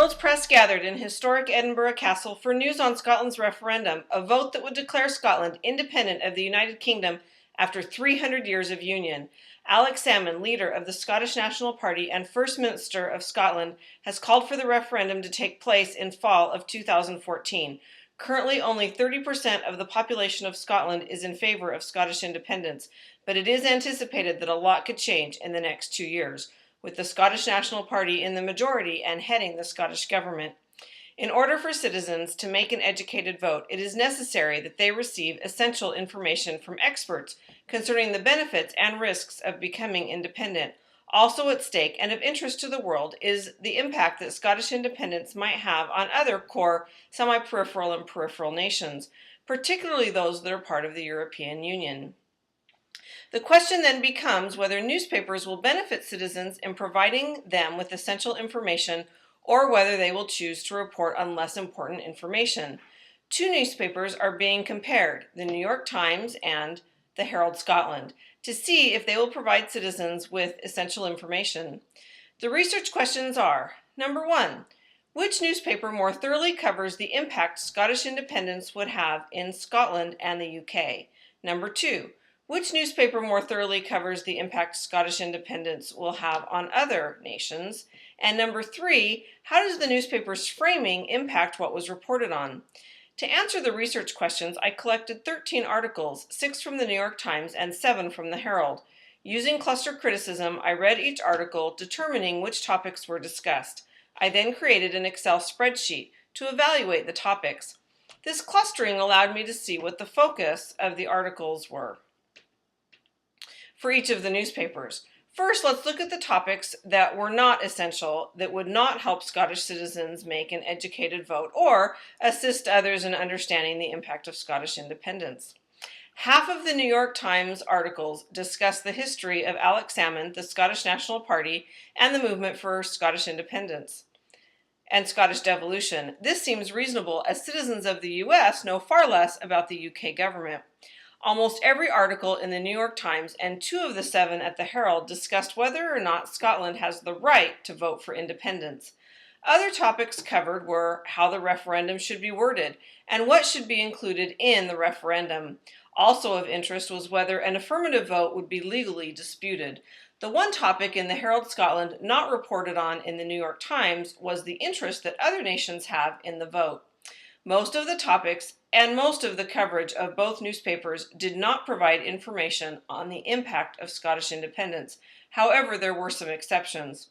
world's press gathered in historic Edinburgh Castle for news on Scotland's referendum, a vote that would declare Scotland independent of the United Kingdom after 300 years of union. Alex Salmond, leader of the Scottish National Party and First Minister of Scotland, has called for the referendum to take place in fall of 2014. Currently, only 30% of the population of Scotland is in favor of Scottish independence, but it is anticipated that a lot could change in the next 2 years, with the Scottish National Party in the majority and heading the Scottish government. In order for citizens to make an educated vote, it is necessary that they receive essential information from experts concerning the benefits and risks of becoming independent. Also at stake and of interest to the world is the impact that Scottish independence might have on other core, semi-peripheral and peripheral nations, particularly those that are part of the European Union. The question then becomes whether newspapers will benefit citizens in providing them with essential information or whether they will choose to report on less important information. Two newspapers are being compared, the New York Times and the Herald Scotland, to see if they will provide citizens with essential information. The research questions are, number 1, which newspaper more thoroughly covers the impact Scottish independence would have in Scotland and the UK? Number 2, which newspaper more thoroughly covers the impact Scottish independence will have on other nations? And number 3, how does the newspaper's framing impact what was reported on? To answer the research questions, I collected 13 articles, 6 from the New York Times and 7 from the Herald. Using cluster criticism, I read each article, determining which topics were discussed. I then created an Excel spreadsheet to evaluate the topics. This clustering allowed me to see what the focus of the articles were for each of the newspapers. First, let's look at the topics that were not essential, that would not help Scottish citizens make an educated vote or assist others in understanding the impact of Scottish independence. Half of the New York Times articles discuss the history of Alex Salmond, the Scottish National Party, and the movement for Scottish independence and Scottish devolution. This seems reasonable as citizens of the US know far less about the UK government. Almost every article in the New York Times and 2 of the 7 at the Herald discussed whether or not Scotland has the right to vote for independence. Other topics covered were how the referendum should be worded and what should be included in the referendum. Also of interest was whether an affirmative vote would be legally disputed. The one topic in the Herald Scotland not reported on in the New York Times was the interest that other nations have in the vote. Most of the topics and most of the coverage of both newspapers did not provide information on the impact of Scottish independence. However, there were some exceptions.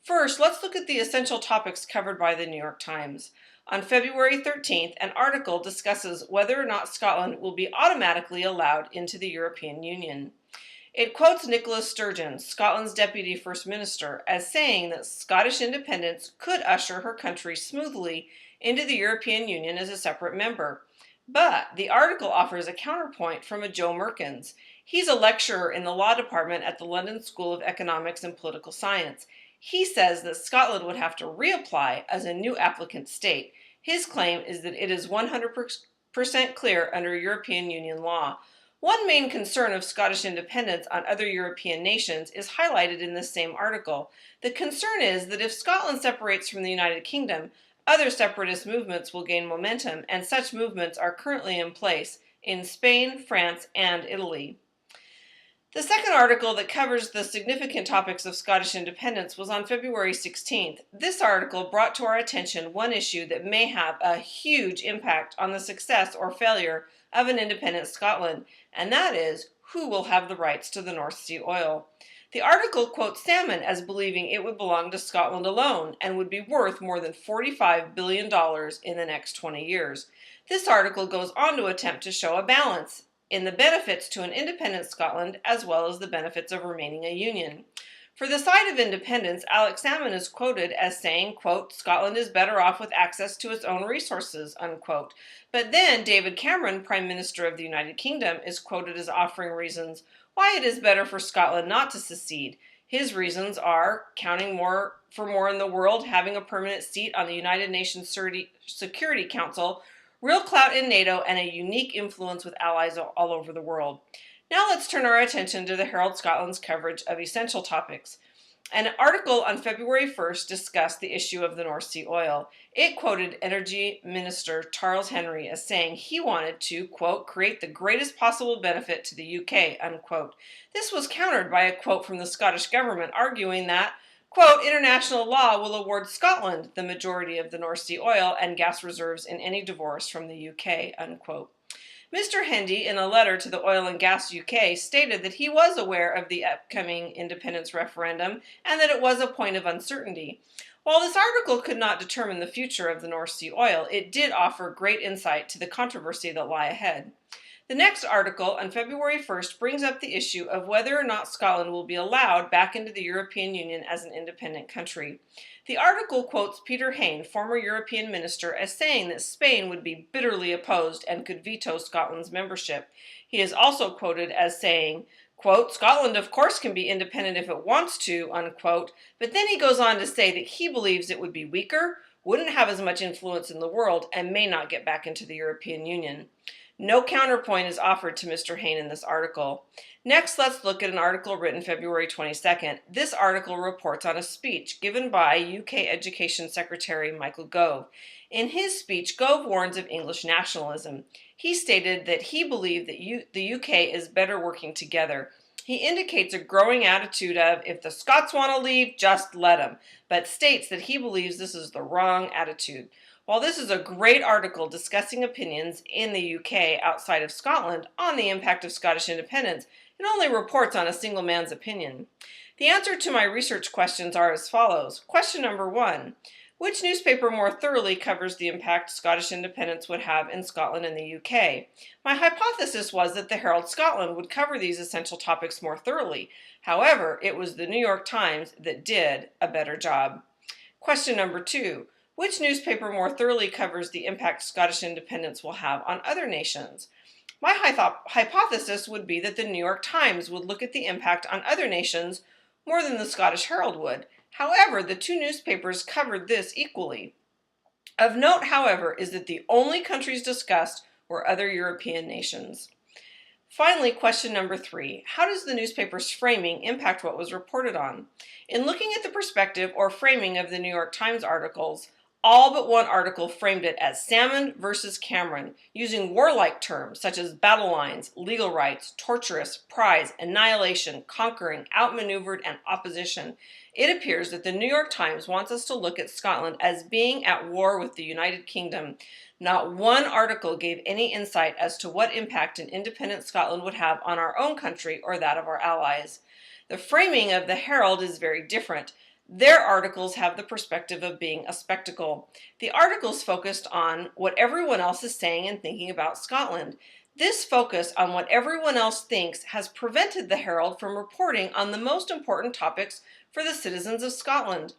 First, let's look at the essential topics covered by the New York Times. On February 13th, an article discusses whether or not Scotland will be automatically allowed into the European Union. It quotes Nicola Sturgeon, Scotland's Deputy First Minister, as saying that Scottish independence could usher her country smoothly into the European Union as a separate member. But the article offers a counterpoint from a Joe Merkins. He's a lecturer in the law department at the London School of Economics and Political Science. He says that Scotland would have to reapply as a new applicant state. His claim is that it is 100% clear under European Union law. One main concern of Scottish independence on other European nations is highlighted in this same article. The concern is that if Scotland separates from the United Kingdom, other separatist movements will gain momentum, and such movements are currently in place in Spain, France, and Italy. The second article that covers the significant topics of Scottish independence was on February 16th. This article brought to our attention one issue that may have a huge impact on the success or failure of an independent Scotland, and that is who will have the rights to the North Sea oil. The article quotes Salmond as believing it would belong to Scotland alone and would be worth more than $45 billion in the next 20 years. This article goes on to attempt to show a balance in the benefits to an independent Scotland as well as the benefits of remaining a union. For the side of independence, Alex Salmond is quoted as saying, quote, Scotland is better off with access to its own resources, unquote. But then David Cameron, Prime Minister of the United Kingdom, is quoted as offering reasons why it is better for Scotland not to secede. His reasons are counting for more in the world, having a permanent seat on the United Nations Security Council, real clout in NATO, and a unique influence with allies all over the world. Now let's turn our attention to the Herald Scotland's coverage of essential topics. An article on February 1st discussed the issue of the North Sea oil. It quoted Energy Minister Charles Henry as saying he wanted to, quote, create the greatest possible benefit to the UK, unquote. This was countered by a quote from the Scottish government arguing that, quote, international law will award Scotland the majority of the North Sea oil and gas reserves in any divorce from the UK, unquote. Mr. Hendy, in a letter to the Oil and Gas UK, stated that he was aware of the upcoming independence referendum and that it was a point of uncertainty. While this article could not determine the future of the North Sea oil, it did offer great insight to the controversy that lie ahead. The next article on February 1st brings up the issue of whether or not Scotland will be allowed back into the European Union as an independent country. The article quotes Peter Hain, former European minister, as saying that Spain would be bitterly opposed and could veto Scotland's membership. He is also quoted as saying, quote, Scotland of course can be independent if it wants to, unquote, but then he goes on to say that he believes it would be weaker, wouldn't have as much influence in the world, and may not get back into the European Union. No counterpoint is offered to Mr. Hain in this article. Next, let's look at an article written February 22nd. This article reports on a speech given by UK Education Secretary Michael Gove. In his speech, Gove warns of English nationalism. He stated that he believed that the UK is better working together. He indicates a growing attitude of, if the Scots want to leave, just let them, but states that he believes this is the wrong attitude. While this is a great article discussing opinions in the UK outside of Scotland on the impact of Scottish independence, it only reports on a single man's opinion. The answer to my research questions are as follows. Question number 1. Which newspaper more thoroughly covers the impact Scottish independence would have in Scotland and the UK? My hypothesis was that the Herald Scotland would cover these essential topics more thoroughly. However, it was the New York Times that did a better job. Question number 2. Which newspaper more thoroughly covers the impact Scottish independence will have on other nations? My hypothesis would be that the New York Times would look at the impact on other nations more than the Scottish Herald would. However, the two newspapers covered this equally. Of note, however, is that the only countries discussed were other European nations. Finally, question number 3. How does the newspaper's framing impact what was reported on? In looking at the perspective or framing of the New York Times articles, all but one article framed it as Salmond versus Cameron, using warlike terms such as battle lines, legal rights, torturous, prize, annihilation, conquering, outmaneuvered, and opposition. It appears that the New York Times wants us to look at Scotland as being at war with the United Kingdom. Not one article gave any insight as to what impact an independent Scotland would have on our own country or that of our allies. The framing of the Herald is very different. Their articles have the perspective of being a spectacle. The articles focused on what everyone else is saying and thinking about Scotland. This focus on what everyone else thinks has prevented the Herald from reporting on the most important topics for the citizens of Scotland.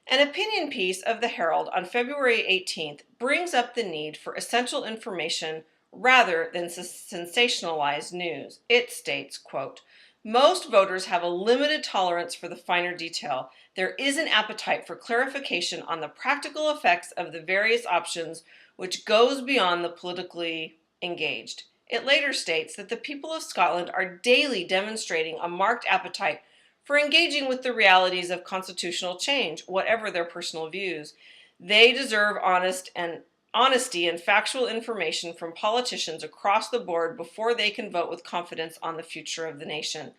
An opinion piece of the Herald on February 18th brings up the need for essential information rather than sensationalized news. It states, quote, most voters have a limited tolerance for the finer detail. There is an appetite for clarification on the practical effects of the various options, which goes beyond the politically engaged. It later states that the people of Scotland are daily demonstrating a marked appetite for engaging with the realities of constitutional change, whatever their personal views. They deserve honesty and factual information from politicians across the board before they can vote with confidence on the future of the nation.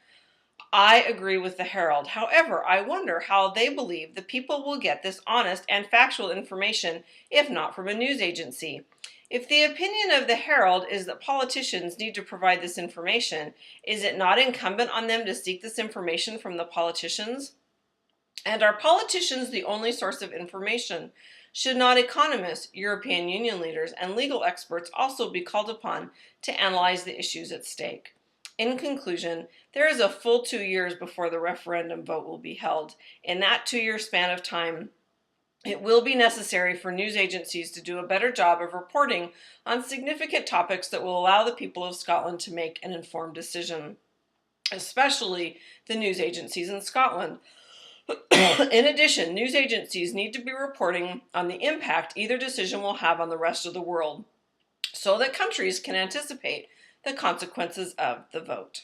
I agree with the Herald. However, I wonder how they believe the people will get this honest and factual information if not from a news agency. If the opinion of the Herald is that politicians need to provide this information, is it not incumbent on them to seek this information from the politicians? And are politicians the only source of information? Should not economists, European Union leaders, and legal experts also be called upon to analyze the issues at stake? In conclusion, there is a full 2 years before the referendum vote will be held. In that 2-year span of time, it will be necessary for news agencies to do a better job of reporting on significant topics that will allow the people of Scotland to make an informed decision, especially the news agencies in Scotland. In addition, news agencies need to be reporting on the impact either decision will have on the rest of the world, so that countries can anticipate the consequences of the vote.